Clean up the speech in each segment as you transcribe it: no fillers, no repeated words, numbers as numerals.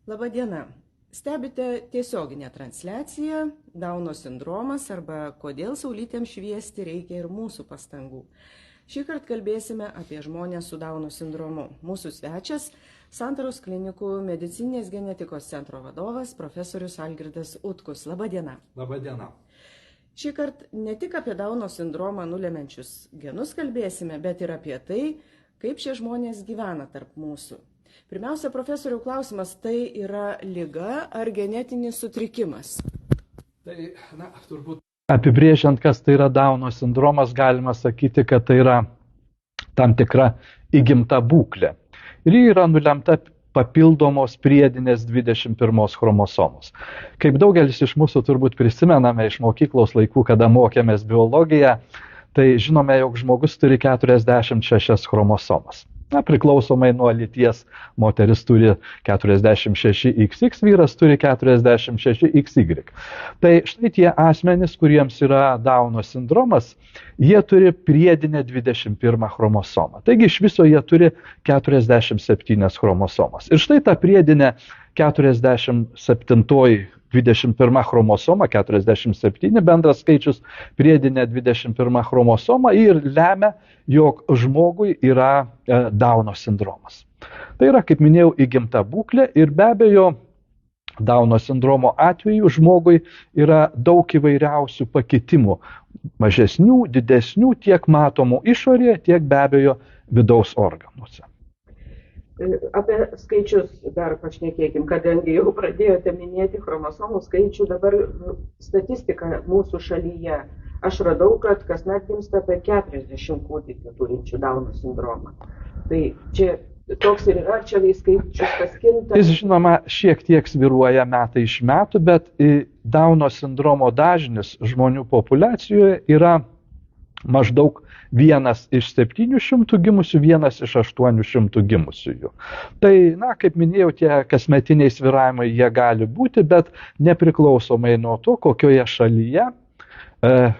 Labadiena. Stebite tiesioginę transliaciją Dauno sindromas arba kodėl saulytėms šviesti reikia ir mūsų pastangų. Šįkart kalbėsime apie žmonės su Dauno sindromu. Mūsų svečias Santaros klinikų medicininės genetikos centro vadovas profesorius Algirdas Utkus. Labadiena. Labadiena. Šįkart ne tik apie Dauno sindromą nulemenčius genus kalbėsime, bet ir apie tai, kaip šie žmonės gyvena tarp mūsų. Pirmiausia, profesorių klausimas, tai yra liga ar genetinis sutrikimas? Tai, turbūt apibrėžiant, kas tai yra Dauno sindromas, galima sakyti, kad tai yra tam tikra įgimta būklė. Ir ji yra nulemta papildomos priedinės 21 chromosomos. Kaip daugelis iš mūsų turbūt prisimename iš mokyklos laikų, kada mokėmės biologiją, tai žinome, jog žmogus turi 46 chromosomas. Priklausomai nuo lyties, moteris turi 46XX, vyras turi 46XY. Tai štai tie asmenys, kuriems yra Dauno sindromas, jie turi priedinę 21 chromosomą. Taigi iš viso jie turi 47 chromosomas. Ir štai ta priedinė 47 21 chromosoma, 47 bendras skaičius, priedinė 21 chromosoma ir lemia, jog žmogui yra Dauno sindromas. Tai yra, kaip minėjau, įgimta būklė ir be abejo Dauno sindromo atveju žmogui yra daug įvairiausių pakitimų, mažesnių, didesnių, tiek matomų išorėje, tiek be abejo vidaus organuose. Apie skaičius dar pašnekėkim, kadangi jau pradėjote minėti chromosomų skaičių, dabar statistika mūsų šalyje. Aš radau, kad kasmet gimsta apie 40 kūdikių turinčių Dauno sindromą. Tai čia toks ir yra, čia skaičius paskinta. Jis, žinoma, šiek tiek svyruoja metai iš metų, bet Dauno sindromo dažnis žmonių populiacijoje yra maždaug 1 iš 700 gimusių, 1 iš 800 gimusiųjų. Tai, kaip minėjau, tie kasmetiniai svyravimai jie gali būti, bet nepriklausomai nuo to, kokioje šalyje,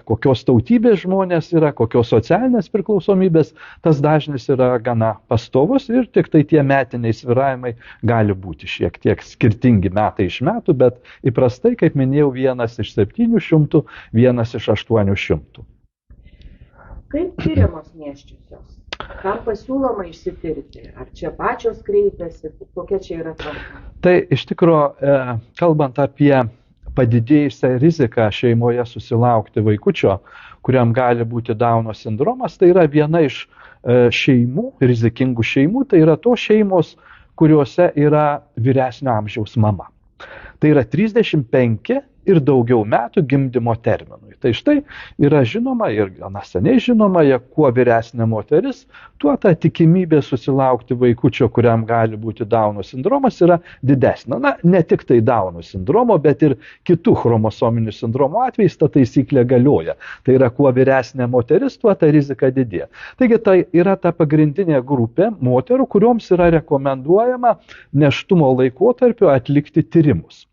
kokios tautybės žmonės yra, kokios socialinės priklausomybės, tas dažnis yra gana pastovus ir tik tai tie metiniai svyravimai gali būti šiek tiek skirtingi metai iš metų, bet įprastai, kaip minėjau, 1 iš 700, 1 iš 800. Kaip tyriamos nėščiosios? Kam pasiūloma išsitirti? Ar čia pačios kreipiasi? Kokia čia yra tvarka? Tai iš tikrųjų, kalbant apie padidėjusią riziką šeimoje susilaukti vaikučio, kuriam gali būti Dauno sindromas, tai yra viena iš šeimų, rizikingų šeimų, tai yra tos šeimos, kuriuose yra vyresnio amžiaus mama. Tai yra 35 ir daugiau metų gimdymo terminui. Tai štai yra žinoma ir gana seniai žinoma, jog kuo vyresnė moteris, tuo ta tikimybė susilaukti vaikučio, kuriam gali būti Dauno sindromas, yra didesnė. Ne tik tai Dauno sindromo, bet ir kitų chromosominių sindromo atvejais ta taisyklė galioja. Tai yra, kuo vyresnė moteris, tuo ta rizika didėja. Taigi tai yra ta pagrindinė grupė moterų, kurioms yra rekomenduojama nėštumo laikotarpiu atlikti tyrimus.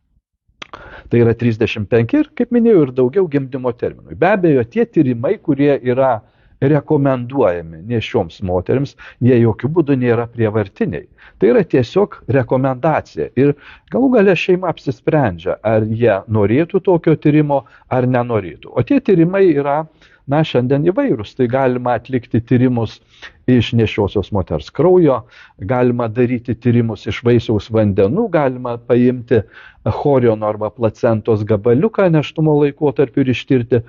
Tai yra 35 ir, kaip minėjau, ir daugiau gimdymo terminui. Be abejo, tie tyrimai, kurie yra rekomenduojami nėščioms moterims, jie jokių būdų nėra prievartiniai. Tai yra tiesiog rekomendacija. Ir galų gale šeima apsisprendžia, ar jie norėtų tokio tyrimo, ar nenorėtų. O tie tyrimai yra, šiandien įvairūs. Tai galima atlikti tyrimus iš nėščiosios moters kraujo, galima daryti tyrimus iš vaisiaus vandenų, galima paimti choriono arba placentos gabaliuką nėštumo laikotarpiu ir ištirti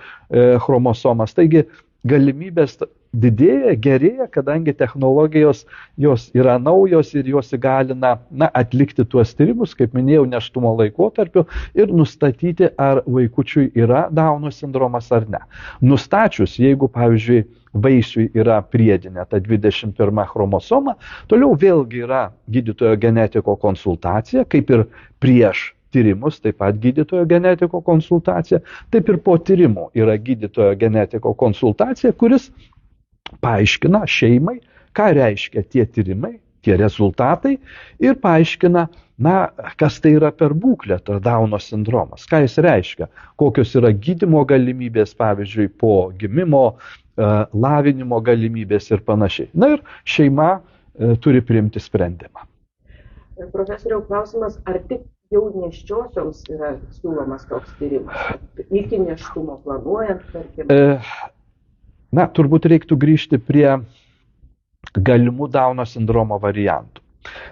chromosomas. Taigi galimybės didėja, gerėja, kadangi technologijos jos yra naujos ir jos įgalina atlikti tuos tyrimus, kaip minėjau, nėštumo laikotarpiu ir nustatyti, ar vaikučiui yra Dauno sindromas ar ne. Nustačius, jeigu, pavyzdžiui, vaisiui yra priedinė ta 21 chromosoma, toliau vėlgi yra gydytojo genetiko konsultacija, kaip ir prieš tyrimus, taip pat gydytojo genetiko konsultacija, taip ir po tyrimų yra gydytojo genetiko konsultacija, kuris paaiškina šeimai, ką reiškia tie tyrimai, tie rezultatai ir paaiškina, kas tai yra per būklę, ta Dauno sindromas, ką jis reiškia, kokios yra gydymo galimybės, pavyzdžiui, po gimimo, lavinimo galimybės ir panašiai. Ir šeima turi priimti sprendimą. Profesoriau, klausimas, ar tik jau nėščiosioms yra siūlomas toks tyrimas? Iki nėštumo planuojant, tarkim? Na, turbūt reiktų grįžti prie galimų Dauno sindromo variantų.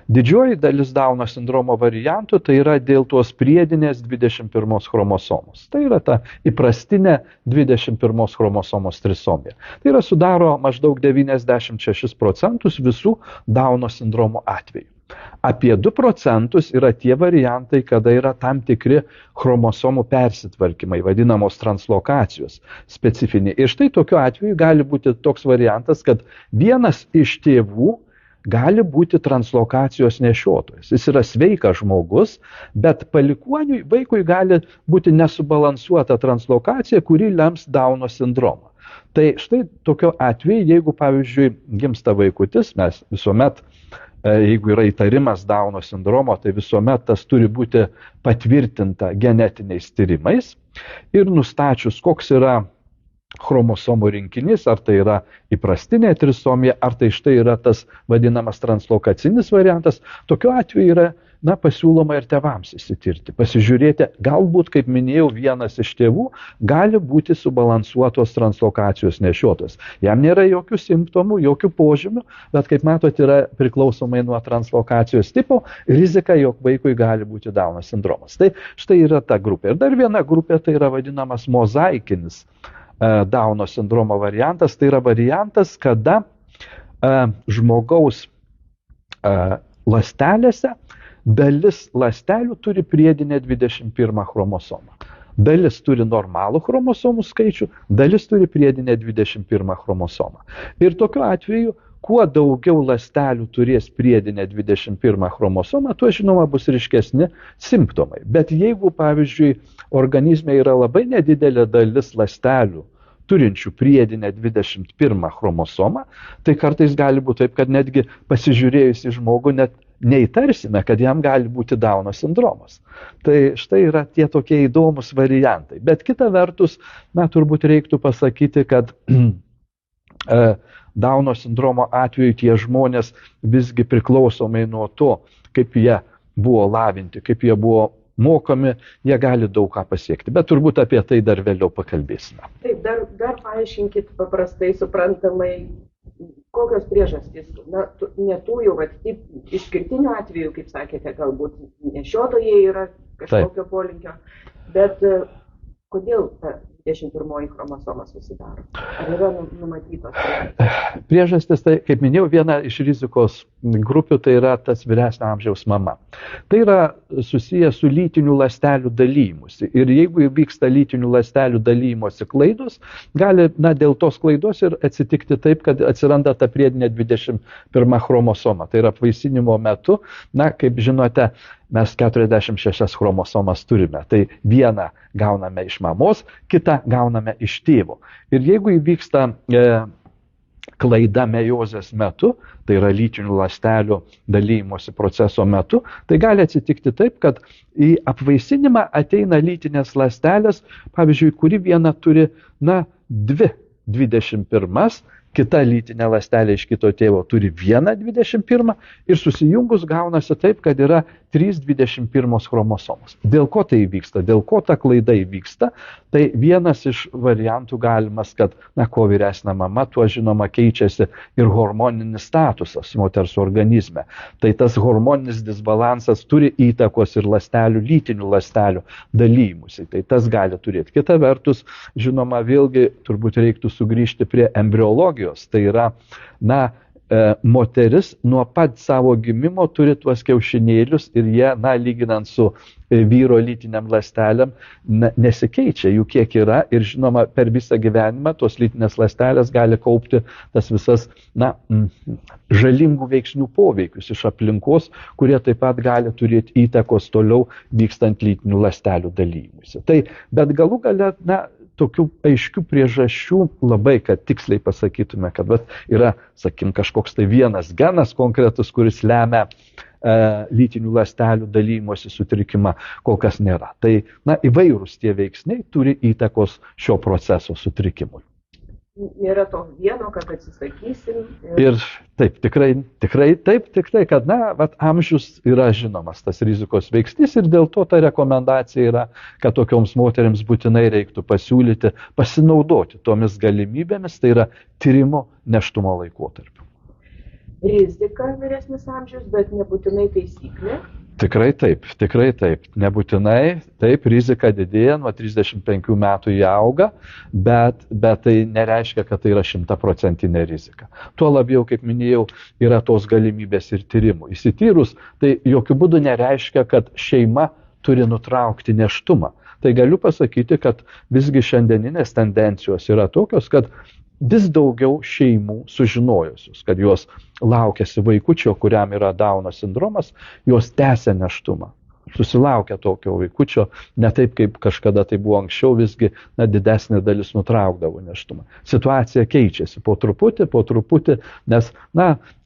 Didžioji dalis Dauno sindromo variantų tai yra dėl tos priedinės 21 chromosomos. Tai yra ta įprastinė 21 chromosomos trisomija. Tai yra sudaro maždaug 96% visų Dauno sindromo atvejų. Apie 2% yra tie variantai, kada yra tam tikri chromosomų persitvarkymai, vadinamos translokacijos specifiniai. Ir štai tokiu atveju gali būti toks variantas, kad vienas iš tėvų gali būti translokacijos nešiotojas. Jis yra sveikas žmogus, bet palikuoniui vaikui gali būti nesubalansuota translokacija, kuri lems Dauno sindromą. Tai štai tokiu atveju, jeigu pavyzdžiui gimsta vaikutis, mes visuomet, jeigu yra įtarimas Dauno sindromo, tai visuomet tas turi būti patvirtinta genetiniais tyrimais ir nustačius, koks yra chromosomų rinkinys, ar tai yra įprastinė trisomija, ar tai štai yra tas vadinamas translokacinis variantas, tokiu atveju yra pasiūloma ir tėvams įsitirti, pasižiūrėti, galbūt, kaip minėjau, vienas iš tėvų gali būti subalansuotos translokacijos nešiotojas. Jam nėra jokių simptomų, jokių požymių, bet kaip matot, yra priklausomai nuo translokacijos tipo rizika, jog vaikui gali būti Dauno sindromas. Tai štai yra ta grupė. Ir dar viena grupė tai yra vadinamas mozaikinis Dauno sindromo variantas. Tai yra variantas, kada žmogaus ląstelėse dalis ląstelių turi priedinę 21 chromosomą. Dalis turi normalų chromosomų skaičių, dalis turi priedinę 21 chromosomą. Ir tokiu atveju, kuo daugiau ląstelių turės priedinę 21 chromosomą, tuo žinoma bus ryškesni simptomai. Bet jeigu, pavyzdžiui, organizme yra labai nedidelė dalis ląstelių turinčių priedinę 21 chromosomą, tai kartais gali būti taip, kad netgi pasižiūrėjus į žmogų net neįtarsime, kad jam gali būti Dauno sindromas. Tai štai yra tie tokie įdomus variantai. Bet kita vertus, turbūt reiktų pasakyti, kad Dauno sindromo atveju tie žmonės visgi priklausomai nuo to, kaip jie buvo lavinti, kaip jie buvo mokomi, jie gali daug ką pasiekti. Bet turbūt apie tai dar vėliau pakalbėsime. Taip, dar paaiškinkit paprastai, suprantamai, kokios priežastys, ne tų jau išskirtinių atvejų, kaip sakėte, galbūt nešiotojai yra kažkokio polinkio, bet kodėl ta 21 chromosoma susidaro? Ar yra numatytos priežastys? Priežastis, tai, kaip minėjau, viena iš rizikos grupių tai yra tas vyresnio amžiaus mama. Tai yra susiję su lytinių ląstelių dalymusi. Ir jeigu įvyksta lytinių ląstelių dalymosi klaidos, gali dėl tos klaidos ir atsitikti taip, kad atsiranda ta priedinė 21 chromosoma. Tai yra apvaisinimo metu, kaip žinote, mes 46 chromosomas turime. Tai vieną gauname iš mamos, kitą gauname iš tėvo. Ir jeigu įvyksta klaida meiozės metu, tai yra lytinių ląstelių dalymosi proceso metu, tai gali atsitikti taip, kad į apvaisinimą ateina lytinės ląstelės, pavyzdžiui, kuri viena turi, dvi 21, kita lytinė ląstelė iš kito tėvo turi vieną 21 ir susijungus gaunasi taip, kad yra 3 21 chromosomos. Dėl ko tai įvyksta? Dėl ko ta klaida įvyksta? Tai vienas iš variantų galimas, kad kuo vyresnė mama, tuo žinoma keičiasi ir hormoninis statusas moters organizme. Tai tas hormoninis disbalansas turi įtakos ir ląstelių, lytinių ląstelių dalymusi. Tai tas gali turėti. Kita vertus, žinoma, vėlgi turbūt reiktų sugrįžti prie embriologijos. Tai yra, moteris nuo pat savo gimimo turi tuos kiaušinėlius ir jie, lyginant su vyro lytiniam ląstelėm, nesikeičia, jų kiek yra ir žinoma, per visą gyvenimą tos lytinės ląstelės gali kaupti tas visas, žalingų veiksnių poveikius iš aplinkos, kurie taip pat gali turėti įtakos toliau vykstant lytinių ląstelių dalymuisi. Tai, bet galų gale, tokių aiškių priežasčių labai, kad tiksliai pasakytume, kad yra, kažkoks tai vienas genas konkretus, kuris lemia lytinių ląstelių dalymosi sutrikimą, kol kas nėra. Tai, įvairūs tie veiksniai turi įtakos šio proceso sutrikimui. nėra to vieno, kad atsisakysim. Ir taip, tikrai taip, tik tai, kad, amžius yra žinomas tas rizikos veiksnys ir dėl to ta rekomendacija yra, kad tokioms moteriams būtinai reiktų pasiūlyti, pasinaudoti tomis galimybėmis, tai yra tyrimo nėštumo laikotarpiu. Rizika vyresnis amžius, bet nebūtinai taisyklė. Tikrai taip. Nebūtinai, taip, rizika didėja, nuo 35 metų jie auga, bet tai nereiškia, kad tai yra 100% rizika. Tuo labiau, kaip minėjau, yra tos galimybės ir tyrimų. Įsityrus, tai jokių būdų nereiškia, kad šeima turi nutraukti nėštumą. Tai galiu pasakyti, kad visgi šiandieninės tendencijos yra tokios, kad vis daugiau šeimų sužinojusius, kad jos laukiasi vaikučio, kuriam yra Dauno sindromas, jos tęsia nėštumą. Susilaukia tokio vaikučio, ne taip kaip kažkada tai buvo anksčiau, visgi didesnė dalis nutraukdavo nėštumą. Situacija keičiasi po truputį, nes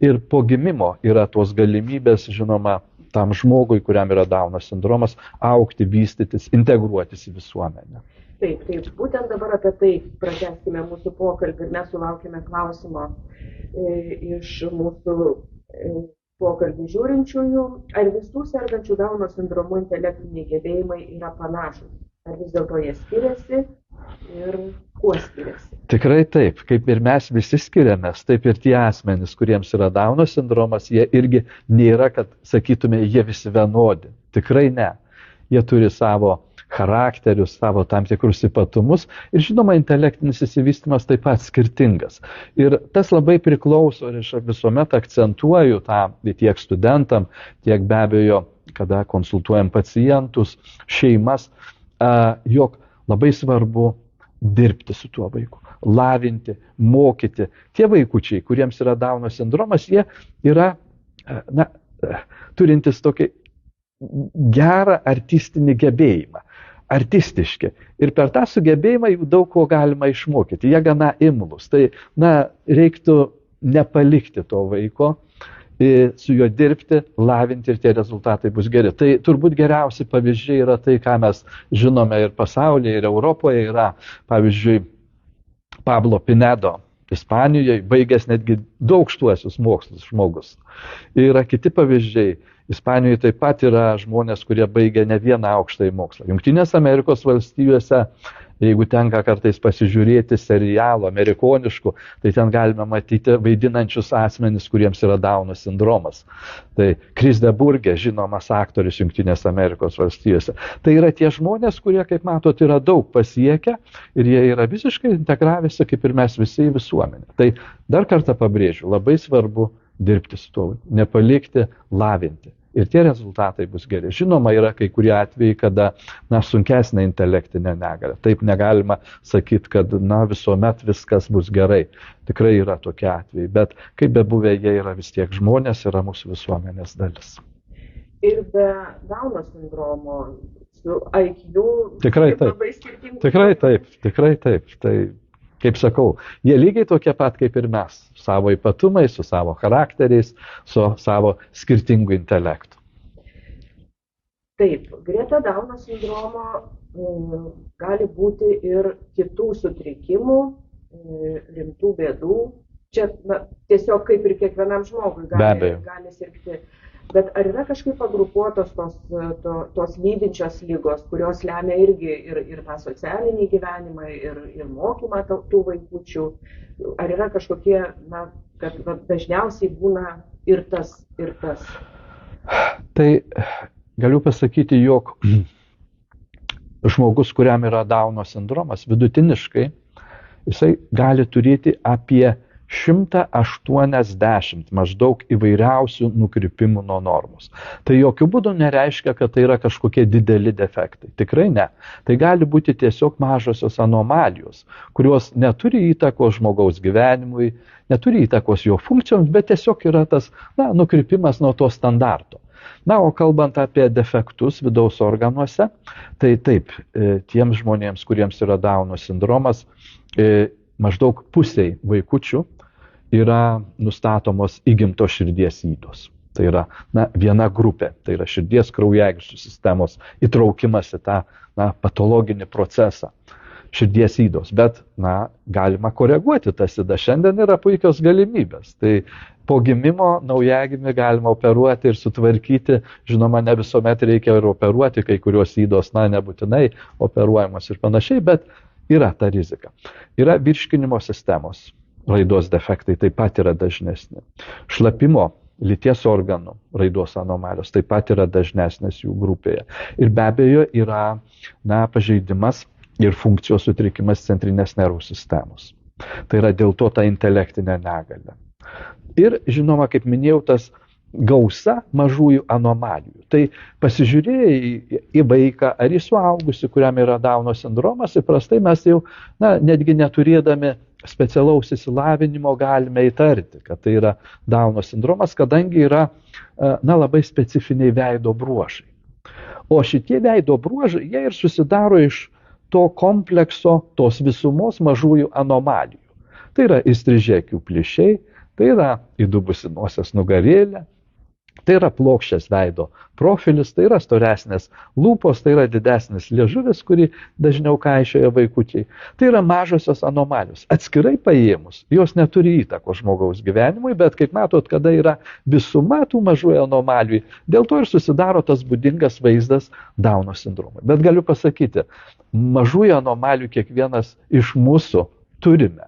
ir po gimimo yra tos galimybės, žinoma, tam žmogui, kuriam yra Dauno sindromas, augti, vystytis, integruotis į visuomenę. Taip, būtent dabar apie tai pratęskime mūsų pokalbį ir mes sulaukime klausimo iš mūsų pokalbį žiūrinčiųjų, ar visų sergančių Dauno sindromu intelektiniai gebėjimai yra panašus, ar vis dėlto jie skiriasi ir kuo skiriasi. Tikrai taip, kaip ir mes visi skiriamės, taip ir tie asmenys, kuriems yra Dauno sindromas, jie irgi nėra, kad sakytume, jie visi vienodi. Tikrai ne. Jie turi savo charakterius, savo tam tikrus ypatumus ir žinoma, intelektinis išsivystymas taip pat skirtingas. Ir tas labai priklauso, ir aš visuomet akcentuoju tą tiek studentam, tiek be abejo, kada konsultuojam pacientus, šeimas, jog labai svarbu dirbti su tuo vaiku, lavinti, mokyti. Tie vaikučiai, kuriems yra Dauno sindromas, jie yra turintis tokį gerą artistinį gebėjimą. Artistiški. Ir per tą sugebėjimą jų daug ko galima išmokyti. Jie gana imlūs. Tai, reiktų nepalikti to vaiko, su juo dirbti, lavinti ir tie rezultatai bus geri. Tai turbūt geriausi pavyzdžiai yra tai, ką mes žinome ir pasaulyje, ir Europoje yra, pavyzdžiui, Pablo Pinedo. Ispanijoje baigęs netgi 2 aukštuosius mokslus žmogus. Yra kiti pavyzdžiai. Ispanijoje taip pat yra žmonės, kurie baigia ne vieną aukštąjį mokslą. Jungtinės Amerikos valstijose, jeigu tenka kartais pasižiūrėti serialų amerikoniškų, tai ten galime matyti vaidinančius asmenis, kuriems yra Dauno sindromas. Tai Chris de Burgh, žinomas aktorius Jungtinės Amerikos valstijose. Tai yra tie žmonės, kurie, kaip matot, yra daug pasiekę ir jie yra visiškai integravęsi, kaip ir mes visi į visuomenę. Tai dar kartą pabrėžiu, labai svarbu dirbti su tuo, nepalikti, lavinti. Ir tie rezultatai bus geri. Žinoma, yra kai kurie atvejai, kada sunkesnė intelektinė negalia. Taip negalima sakyti, kad visuomet viskas bus gerai. Tikrai yra tokie atvejai, bet kaip bebuvę, jie yra vis tiek žmonės, yra mūsų visuomenės dalis. Ir be Dauno sindromo, su IQ, tikrai taip. Labai skirtingų. Tikrai taip. Tai, kaip sakau, jie lygiai tokie pat kaip ir mes, savo ypatumais, su savo charakteriais, su savo skirtingu intelektu. Taip, greta Dauno sindromo gali būti ir kitų sutrikimų, rimtų bėdų. Čia tiesiog kaip ir kiekvienam žmogui gali sirgti. Bet ar yra kažkaip pagrupuotos tos lydinčios lygos, kurios lemia irgi ir tą socialinį gyvenimą, ir mokymą tų vaikučių? Ar yra kažkokie, kad dažniausiai būna ir tas, ir tas? Tai galiu pasakyti, jog žmogus, kuriam yra Dauno sindromas, vidutiniškai jisai gali turėti apie 180 maždaug įvairiausių nukrypimų nuo normos. Tai jokių būdų nereiškia, kad tai yra kažkokie dideli defektai. Tikrai ne. Tai gali būti tiesiog mažosios anomalijos, kurios neturi įtakos žmogaus gyvenimui, neturi įtakos jo funkcijoms, bet tiesiog yra tas nukrypimas nuo to standarto. O kalbant apie defektus vidaus organuose, tai taip, tiems žmonėms, kuriems yra Dauno sindromas, maždaug pusiai vaikučių yra nustatomos įgimtos širdies ydos. Tai yra viena grupė, tai yra širdies kraujagyslių sistemos įtraukimas į tą patologinį procesą. širdies ydos, bet, galima koreguoti tas ydas. Šiandien yra puikios galimybės. Tai po gimimo naujagimį galima operuoti ir sutvarkyti. Žinoma, ne visuomet reikia ir operuoti, kai kurios ydos, nebūtinai operuojamos ir panašiai, bet yra ta rizika. Yra virškinimo sistemos raidos defektai, taip pat yra dažnesni. Šlapimo, lyties organų raidos anomalijos taip pat yra dažnesnės jų grupėje. Ir be abejo yra pažeidimas ir funkcijos sutrikimas centrinės nervų sistemos. Tai yra dėl to ta intelektinė negalia. Ir žinoma, kaip minėjau, tas gausa mažųjų anomalijų. Tai pasižiūrėję į vaiką ar į suaugusį, kuriam yra Dauno sindromas, įprastai mes jau, netgi neturėdami specialaus įsilavinimo galime įtarti, kad tai yra Dauno sindromas, kadangi yra labai specifiniai veido bruožai. O šitie veido bruožai, jie ir susidaro iš to komplekso, tos visumos mažųjų anomalijų. Tai yra įstrižėkių plyšiai, tai yra įdubusi nosies nugarėlė, tai yra plokščias veido profilis, tai yra storesnės lūpos, tai yra didesnis liežuvis, kurį dažniau kaišioja vaikučiai. Tai yra mažosios anomalijos. Atskirai paėmus, jos neturi įtakos žmogaus gyvenimui, bet kaip matot, kada yra visuma tų mažųjų anomalijų, dėl to ir susidaro tas būdingas vaizdas Dauno sindromui. Bet galiu pasakyti, mažųjų anomalijų kiekvienas iš mūsų turime.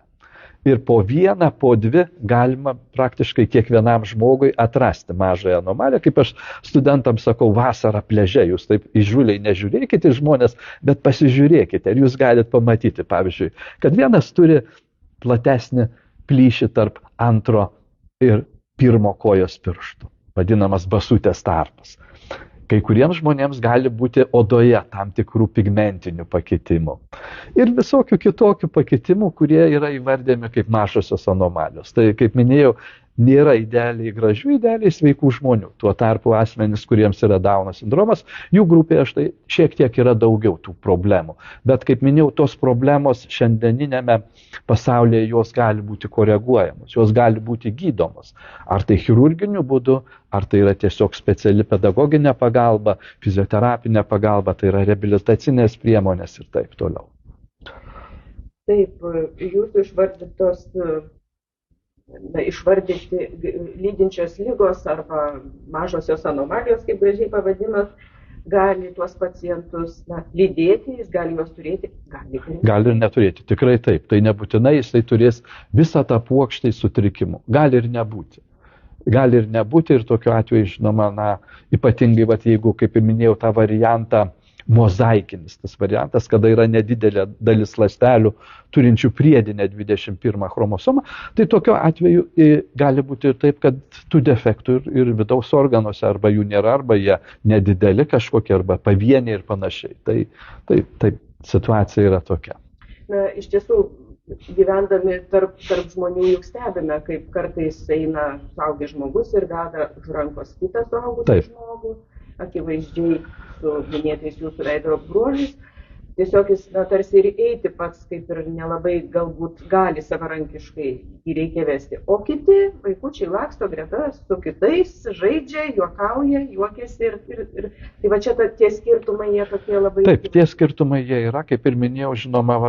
Ir po vieną, po dvi galima praktiškai kiekvienam žmogui atrasti mažąją anomaliją. Kaip aš studentams sakau, vasarą pliaže, jūs taip įžūliai nežiūrėkite į žmonės, bet pasižiūrėkite ir jūs galite pamatyti, pavyzdžiui, kad vienas turi platesnį plyšį tarp antro ir pirmo kojos pirštų, vadinamas basutės tarpas. Kai kuriems žmonėms gali būti odoje tam tikrų pigmentinių pakitimų. Ir visokių kitokių pakitimų, kurie yra įvardėmi kaip mažosios anomalijos. Tai, kaip minėjau, nėra idealiai gražių, idealiai sveikų žmonių. Tuo tarpu asmenys, kuriems yra Dauno sindromas, jų grupėje štai šiek tiek yra daugiau tų problemų. Bet, kaip minėjau, tos problemos šiandieninėme pasaulyje jos gali būti koreguojamos, jos gali būti gydomos. Ar tai chirurginiu būdu, ar tai yra tiesiog speciali pedagoginė pagalba, fizioterapinė pagalba, tai yra reabilitacinės priemonės ir taip toliau. Taip, jūsų išvardyti lydinčios lygos arba mažosios anomalijos, kaip gražiai pavadinot, gali tuos pacientus lydėti, jis gali juos turėti, gali ir neturėti, tikrai taip. Tai nebūtinai jisai turės visą tą puokštę sutrikimų. Gali ir nebūti. Gali ir nebūti ir tokiu atveju, žinoma, ypatingai, jeigu, kaip ir minėjau, tą variantą mozaikinis, tas variantas, kada yra nedidelė dalis ląstelių turinčių priedinę 21 chromosomą, tai tokiu atveju gali būti ir taip, kad tų defektų ir vidaus organuose arba jų nėra, arba jie nedideli kažkokie, arba pavieniai ir panašiai. Tai situacija yra tokia. Iš tiesų, gyvendami tarp žmonių juk stebime, kaip kartais eina suaugęs žmogus ir veda už rankos kitą suaugusį žmogų, akivaizdžiai su minėtais jūsų veido bruožais. Tiesiog jis tarsi ir eiti pats kaip ir nelabai galbūt gali savarankiškai jį reikia vesti. O kiti vaikučiai laksto greta su kitais, žaidžia, juokauja, juokiasi ir tai va čia tie skirtumai jie tokie labai... Taip, tie skirtumai jie yra, kaip ir minėjau, žinoma,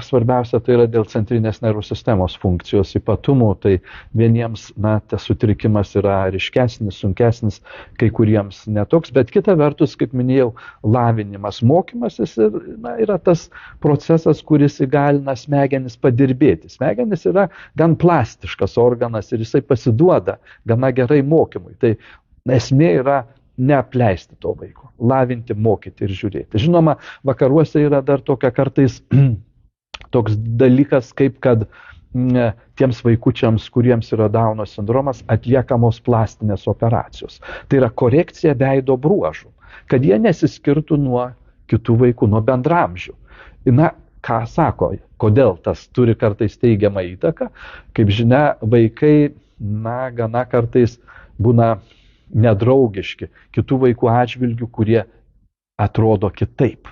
svarbiausia tai yra dėl centrinės nervų sistemos funkcijos ypatumų, tai vieniems, tas sutrikimas yra ryškesnis, sunkesnis, kai kuriems netoks, bet kita vertus, kaip minėjau, lavinimas, mokymasis ir yra tas procesas, kuris įgalina smegenis padirbėti. Smegenis yra gan plastiškas organas ir jisai pasiduoda gana gerai mokymui. Tai esmė yra neapleisti to vaiko, lavinti, mokyti ir žiūrėti. Žinoma, vakaruose yra dar tokia kartais toks dalykas, kaip kad tiems vaikučiams, kuriems yra Dauno sindromas, atliekamos plastinės operacijos. Tai yra korekcija veido bruožų, kad jie nesiskirtų nuo kitų vaikų, nuo bendramžių. Ką sako, kodėl tas turi kartais teigiamą įtaką? Kaip žinia, vaikai, gana kartais būna nedraugiški kitų vaikų atžvilgių, kurie atrodo kitaip.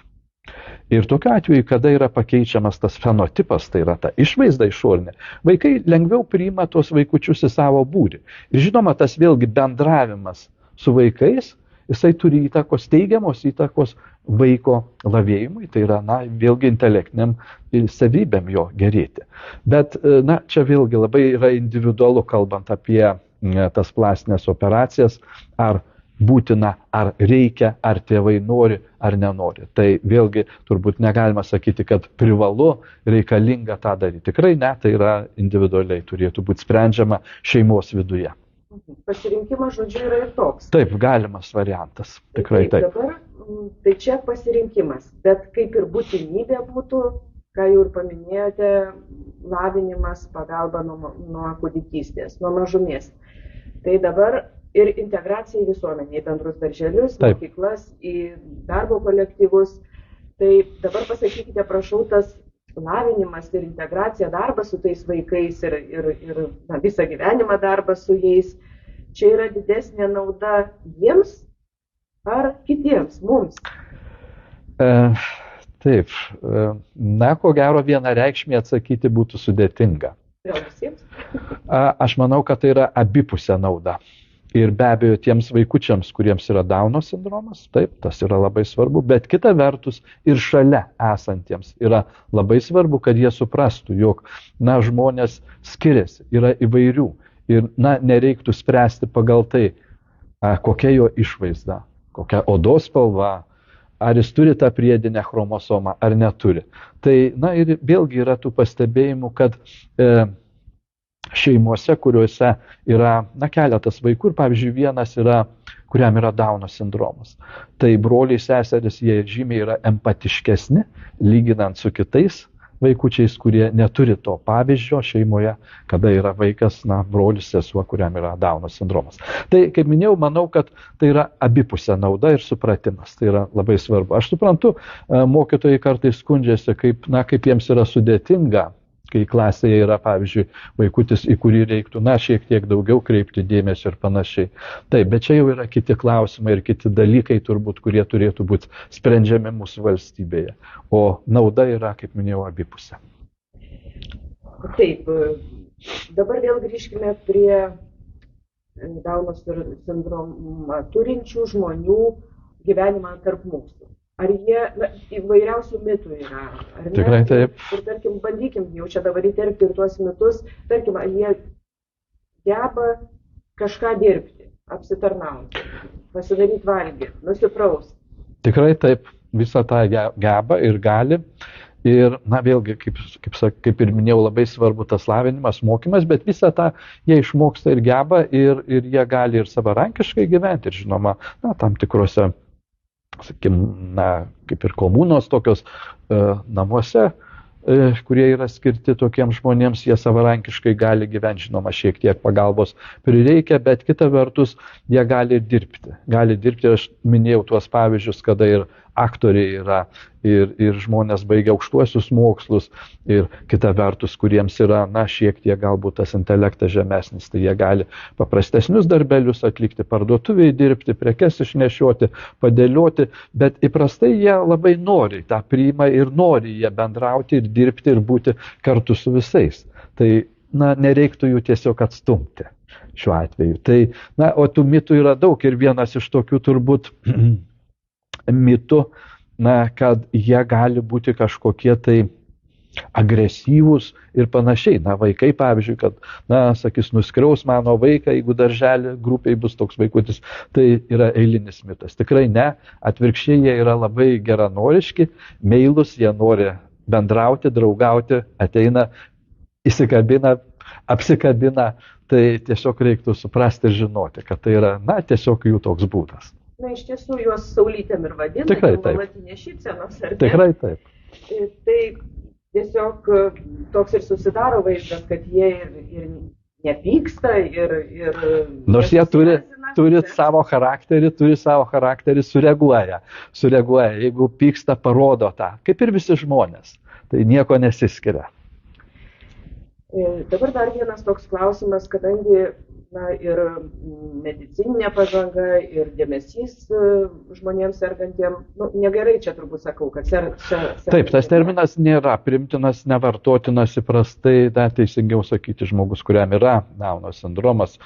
Ir tokiu atveju, kada yra pakeičiamas tas fenotipas, tai yra ta išvaizda išorinė, vaikai lengviau priima tuos vaikučius į savo būrį. Ir žinoma, tas vėlgi bendravimas su vaikais jisai turi įtakos, teigiamos įtakos vaiko lavėjimui, tai yra, na, vėlgi intelektiniam savybėm jo gerėti. Bet, na, čia vėlgi labai yra individualu, kalbant apie tas plastinės operacijas, ar būtina, ar reikia, ar tėvai nori, ar nenori. Tai vėlgi turbūt negalima sakyti, kad privalu, reikalinga tą daryti. Tikrai ne, tai yra individualiai, turėtų būti sprendžiama šeimos viduje. Pasirinkimas, žodžiu, yra ir toks. Taip, galimas variantas. Tikrai taip. Dabar, tai čia pasirinkimas, bet kaip ir būtinybė būtų, ką jau ir paminėjote, lavinimas, pagalba nuo kūdikystės, nuo mažumės. Tai dabar ir integracija į visuomenę, į bendrus darželius, mokyklas, į darbo kolektyvus. Tai dabar pasakykite, prašau, tas lavinimas ir integracija, darbas su tais vaikais ir na, visą gyvenimą darbas su jais, čia yra didesnė nauda jiems ar kitiems, mums? Taip, na, ko gero vienareikšmiai atsakyti būtų sudėtinga. Gal visiems? Aš manau, kad tai yra abipusė nauda. Ir be abejo tiems vaikučiams, kuriems yra Dauno sindromas, taip, tas yra labai svarbu, bet kita vertus ir šalia esantiems yra labai svarbu, kad jie suprastų, jog, na, žmonės skiriasi, yra įvairių ir, na, nereiktų spręsti pagal tai, kokia jo išvaizda, kokia odos spalva, ar jis turi tą priedinę chromosomą, ar neturi. Tai, na, ir vėlgi yra tų pastebėjimų, kad šeimose, kuriuose yra, na, keletas vaikų ir, pavyzdžiui, vienas yra, kuriam yra Dauno sindromas. Tai broliai, seserys, jie žymiai yra empatiškesni, lyginant su kitais vaikučiais, kurie neturi to pavyzdžio šeimoje, kada yra vaikas, na, brolis, sesuo, kuriam yra Dauno sindromas. Tai, kaip minėjau, manau, kad tai yra abipusė nauda ir supratimas. Tai yra labai svarbu. Aš suprantu, mokytojai kartais skundžiasi, kaip jiems yra sudėtinga, kai klasėje yra, pavyzdžiui, vaikutis, į kurį reiktų, na, šiek tiek daugiau kreipti dėmesio ir panašiai. Taip, bet čia jau yra kiti klausimai ir kiti dalykai turbūt, kurie turėtų būti sprendžiami mūsų valstybėje. O nauda yra, kaip minėjau, abipusė. Taip, dabar vėl grįžkime prie Dauno sindromą turinčių žmonių gyvenimą tarp mūsų. Ar jie, na, įvairiausių mitų yra, ar ne? Tikrai taip. Ir tarkim, bandykim jau čia dabar įterpti ir tuos mitus, tarkim, ar jie geba kažką dirbti, apsitarnauti, pasidaryti valgyti, nusiprausti? Tikrai taip, visą tą geba ir gali. Ir, na, vėlgi, kaip ir minėjau, labai svarbu tas lavinimas, mokymas, bet visą tą jie išmoksta ir geba ir jie gali ir savarankiškai gyventi. Ir žinoma, na, tam tikrose, sakykime, na, kaip ir komunos tokios namuose, kurie yra skirti tokiems žmonėms, jie savarankiškai gali gyventi, žinoma, šiek tiek pagalbos prireikia, bet kita vertus, jie gali dirbti. Gali dirbti, aš minėjau tuos pavyzdžius, kada ir aktoriai yra, ir žmonės baigia aukštuosius mokslus, ir kita vertus, kuriems yra, na, šiek tiek galbūt tas intelektas žemesnis, tai jie gali paprastesnius darbelius atlikti, parduotuvėje dirbti, prekes išnešioti, padėlioti, bet įprastai jie labai nori tą priima ir nori jie bendrauti ir dirbti ir būti kartu su visais. Tai, na, nereiktų jų tiesiog atstumti šiuo atveju. Tai, na, o tų mitų yra daug ir vienas iš tokių turbūt mitų, na, kad jie gali būti kažkokie tai agresyvūs ir panašiai. Na, vaikai, pavyzdžiui, kad, na, sakys, nuskriaus mano vaiką, jeigu darželį grupiai bus toks vaikutis, tai yra eilinis mitas. Tikrai ne, atvirkščiai jie yra labai geranoriški, meilūs, jie nori bendrauti, draugauti, ateina, įsikabina, apsikabina, tai tiesiog reiktų suprasti ir žinoti, kad tai yra, na, tiesiog jų toks būdas. Na, iš tiesų, juos saulytėm ir vadina, nuolatinės šypsenos, ar ne? Tikrai taip. Tai tiesiog toks ir susidaro vaizdas, kad jie ir nepyksta, ir nors jie turi savo charakterį, sureaguoja. Jeigu pyksta, parodo tą, kaip ir visi žmonės. Tai nieko nesiskiria. Dabar dar vienas toks klausimas, kadangi na, ir medicininė pažanga, ir dėmesys žmonėms sergantiem. Nu, negerai čia turbūt sakau, kad Taip, tas terminas nėra primtinas, nevartotinas įprastai, teisingiau sakyti, žmogus, kuriam yra Dauno sindromas,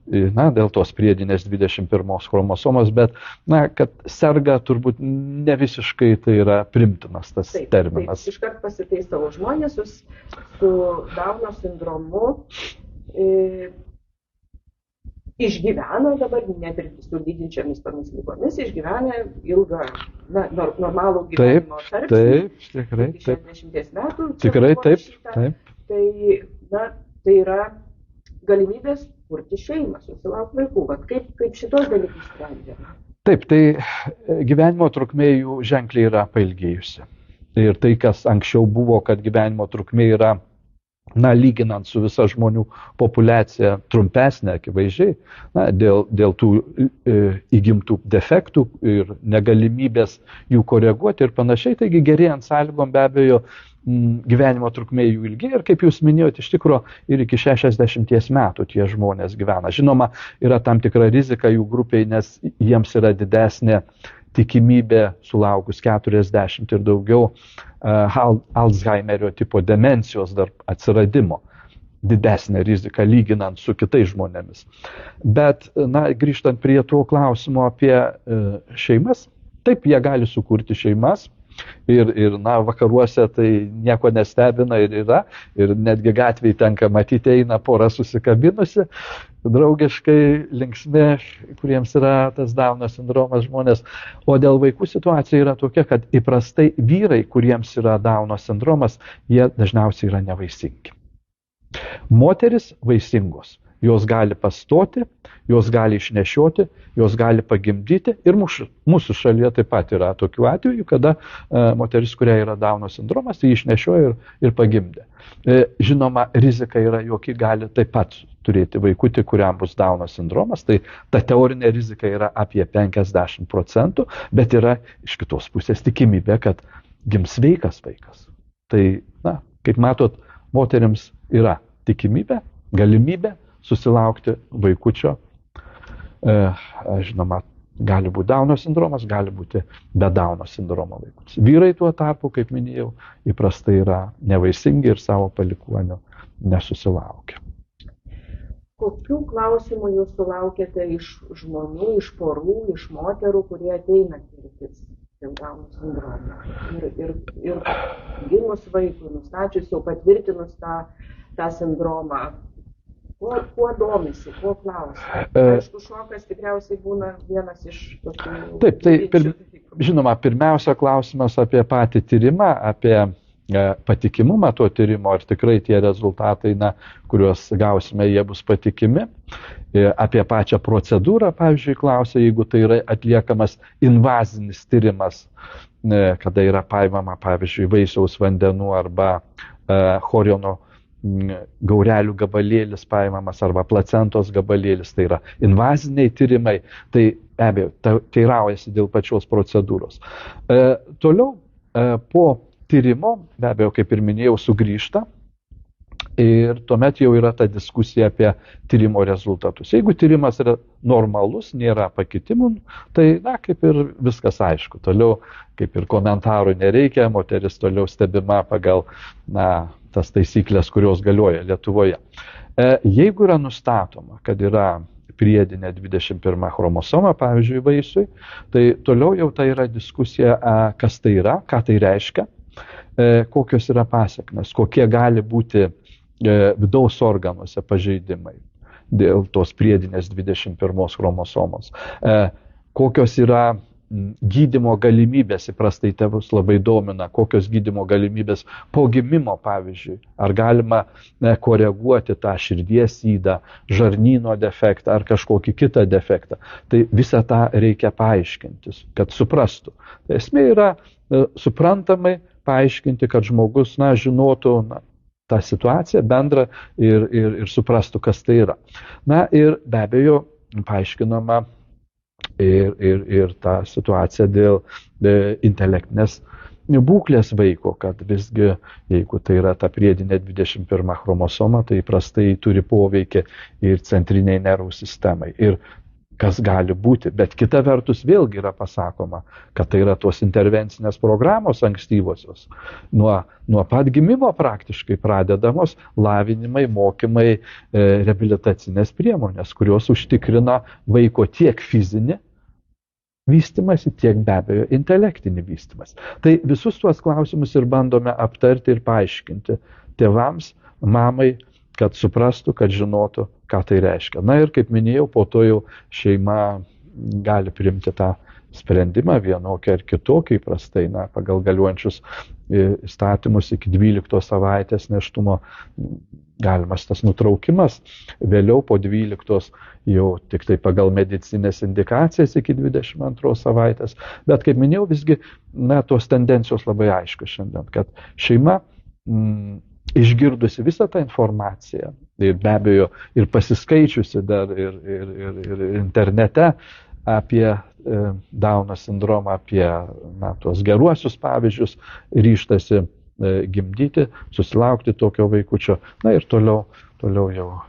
na, dėl tos priedinės 21 chromosomos, bet, na, kad serga turbūt ne visiškai tai yra primtinas tas terminas. Taip, iškart pasitaisau. Žmonės su Dauno sindromu išgyvena dabar, net ir su lydinčiomis tomis lygomis, išgyvena ilgą, na, normalų gyvenimo tarpsnį. Taip, tikrai. 60 metų. Tikrai, taip. Tai, na, tai yra galimybės kurti šeimą, susilaukti vaikų. Kaip šitos dalykus sprendžiame? Taip, tai gyvenimo trukmė jų ženkliai yra pailgėjusi. Ir tai, kas anksčiau buvo, kad gyvenimo trukmė yra, na, lyginant su visa žmonių populiacija trumpesnė, akivaizdžiai, na, dėl tų įgimtų defektų ir negalimybės jų koreguoti ir panašiai. Taigi gerėjant sąlygom be abejo gyvenimo trukmė jų ilgėja ir kaip jūs minėjote, iš tikrųjų ir iki 60 metų tie žmonės gyvena. Žinoma, yra tam tikra rizika jų grupiai, nes jiems yra didesnė tikimybė sulaukus 40 ir daugiau Alzheimerio tipo demencijos dar atsiradimo. Didesnė rizika lyginant su kitais žmonėmis. Bet, na, grįžtant prie to klausimo apie šeimas, taip, jie gali sukurti šeimas. Ir na, vakaruose tai nieko nestebina ir yra. Ir netgi gatvėje tenka matyti, eina pora susikabinusi, draugiškai, linksmi, kuriems yra tas Dauno sindromas žmonės. O dėl vaikų situacija yra tokia, kad įprastai vyrai, kuriems yra Dauno sindromas, jie dažniausiai yra nevaisingi. Moteris vaisingos. Jos gali pastoti, jos gali išnešioti, jos gali pagimdyti ir mūsų šalyje taip pat yra tokių atvejų, kada moteris, kuria yra Dauno sindromas, jį išnešiojo ir pagimdė. Žinoma, rizika yra, jog ji gali taip pat turėti vaikutį, kuriam bus Dauno sindromas, tai ta teorinė rizika yra apie 50%, bet yra iš kitos pusės tikimybė, kad gims sveikas vaikas. Tai, na, kaip matot, moterims yra tikimybė, galimybė susilaukti vaikučio. Žinoma, gali būti Dauno sindromas, gali būti be Dauno sindromo vaikutis. Vyrai tuo tarpu, kaip minėjau, įprastai yra nevaisingi ir savo palikuonio nesusilaukia. Kokių klausimų jūs sulaukėte iš žmonių, iš porų, iš moterų, kurie ateina tirtis dėl Dauno sindromo? Ir gimus vaikui, nustačius jau patvirtinus tą sindromą, kuo domisi, kuo klausia? Aišku, šokas tikriausiai būna vienas iš tokių... Taip, tai žinoma, pirmiausia klausimas apie patį tyrimą, apie patikimumą to tyrimo, ar tikrai tie rezultatai, kuriuos gausime, jie bus patikimi. Apie pačią procedūrą, pavyzdžiui, klausia, jeigu tai yra atliekamas invazinis tyrimas, kada yra paimama, pavyzdžiui, vaisiaus vandenų arba choriono gaurelių gabalėlis paimamas arba placentos gabalėlis, tai yra invaziniai tyrimai, tai be abejo teiraujasi dėl pačios procedūros. Toliau po tyrimo, be abejo, kaip ir minėjau, sugrįžta ir tuomet jau yra ta diskusija apie tyrimo rezultatus. Jeigu tyrimas yra normalus, nėra pakitimų, tai, kaip ir viskas aišku. Toliau, kaip ir komentarų nereikia, moteris toliau stebima pagal, tas taisyklės, kurios galioja Lietuvoje. Jeigu yra nustatoma, kad yra priedinė 21 chromosoma, pavyzdžiui, vaisiui, tai toliau jau tai yra diskusija, kas tai yra, ką tai reiškia, kokios yra pasekmės, kokie gali būti vidaus organuose pažeidimai dėl tos priedinės 21 chromosomos, kokios yra gydymo galimybės, įprastai tėvus labai domina, kokios gydymo galimybės po gimimo, pavyzdžiui, ar galima koreguoti tą širdies ydą, žarnyno defektą ar kažkokį kitą defektą. Tai visą tą reikia paaiškinti, kad suprastų. Tai esmė yra suprantamai paaiškinti, kad žmogus, žinotų tą situaciją bendrą ir suprastų, kas tai yra. Ir be abejo, paaiškinama ir tą situaciją dėl intelektinės būklės vaiko, kad visgi, jeigu tai yra ta priedinė 21 chromosoma, tai prastai turi poveikį ir centriniai nervų sistemai. Ir kas gali būti. Bet kita vertus vėlgi yra pasakoma, kad tai yra tos intervencinės programos ankstyvosios. Nuo pat gimimo praktiškai pradedamos lavinimai, mokymai, reabilitacinės priemonės, kurios užtikrina vaiko tiek fizinį vystimasi, tiek be abejo intelektinį vystimasi. Tai visus tuos klausimus ir bandome aptarti ir paaiškinti tėvams, mamai, kad suprastų, kad žinotų, ką tai reiškia. Na ir kaip minėjau, po to jau šeima gali priimti tą sprendimą vienokį ar kitokį, įprastai pagal galiuojančius įstatymus iki 12 savaitės nėštumo galimas tas nutraukimas, vėliau po 12 jau tik tai pagal medicinės indikacijas iki 22 savaitės. Bet kaip minėjau, visgi tos tendencijos labai aiškios šiandien, kad šeima išgirdusi visą tą informaciją ir be abejo ir pasiskaičiusi dar ir internete apie Dauno sindromą, apie tuos geruosius pavyzdžius, ryžtasi gimdyti, susilaukti tokio vaikučio, ir toliau jau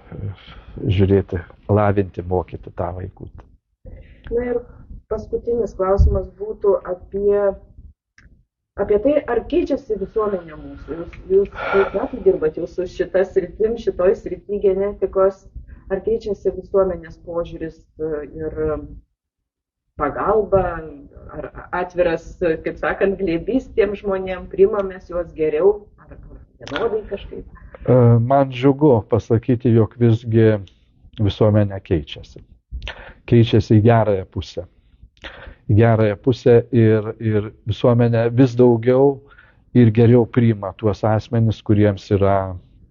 žiūrėti, lavinti, mokyti tą vaikutį. Na ir paskutinis klausimas būtų apie tai, ar keičiasi visuomenė mūsų. Jūs daug metų dirbat jau su šitoj srity genetikos, ar keičiasi visuomenės požiūris ir pagalba, ar atviras, kaip sakant, glėbys tiem žmonėm, priimamės juos geriau, ar vienodai kažkaip? Man džiugu pasakyti, jog visgi visuomenė keičiasi. Keičiasi į gerąją pusę. Į gerąją pusę ir visuomenė vis daugiau ir geriau priima tuos asmenis, kuriems yra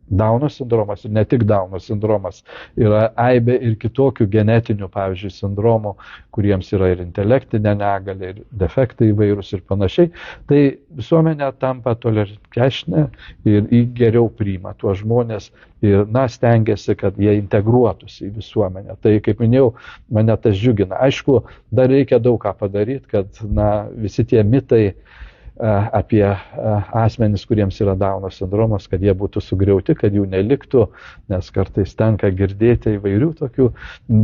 Dauno sindromas ir ne tik Dauno sindromas, yra aibė ir kitokių genetinių, pavyzdžiui, sindromų, kuriems yra ir intelektinė negalia, ir defektai įvairūs ir panašiai. Tai visuomenė tampa tolerantiškesnė ir geriau priima tuos žmonės ir stengiasi, kad jie integruotųsi į visuomenę. Tai, kaip minėjau, mane tas džiugina. Aišku, dar reikia daug ką padaryti, kad visi tie mitai apie asmenis, kuriems yra Dauno sindromas, kad jie būtų sugriauti, kad jų neliktų, nes kartais tenka girdėti įvairių tokių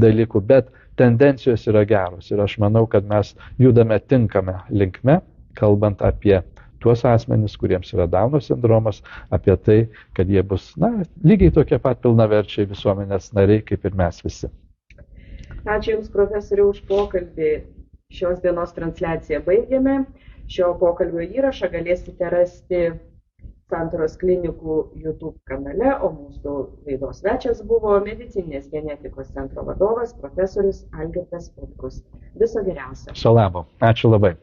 dalykų, bet tendencijos yra geros ir aš manau, kad mes judame tinkame linkme, kalbant apie tuos asmenis, kuriems yra Dauno sindromas, apie tai, kad jie bus lygiai tokie pat pilnaverčiai visuomenės nariai, kaip ir mes visi. Ačiū Jums, profesoriau, už pokalbį. Šios dienos transliaciją baigėme. Šio pokalbio įrašą galėsite rasti Santaros klinikų YouTube kanale, o mūsų laidos svečias buvo Medicininės genetikos centro vadovas profesorius Algirdas Petkus. Viso geriausio. Viso labo. Ačiū labai.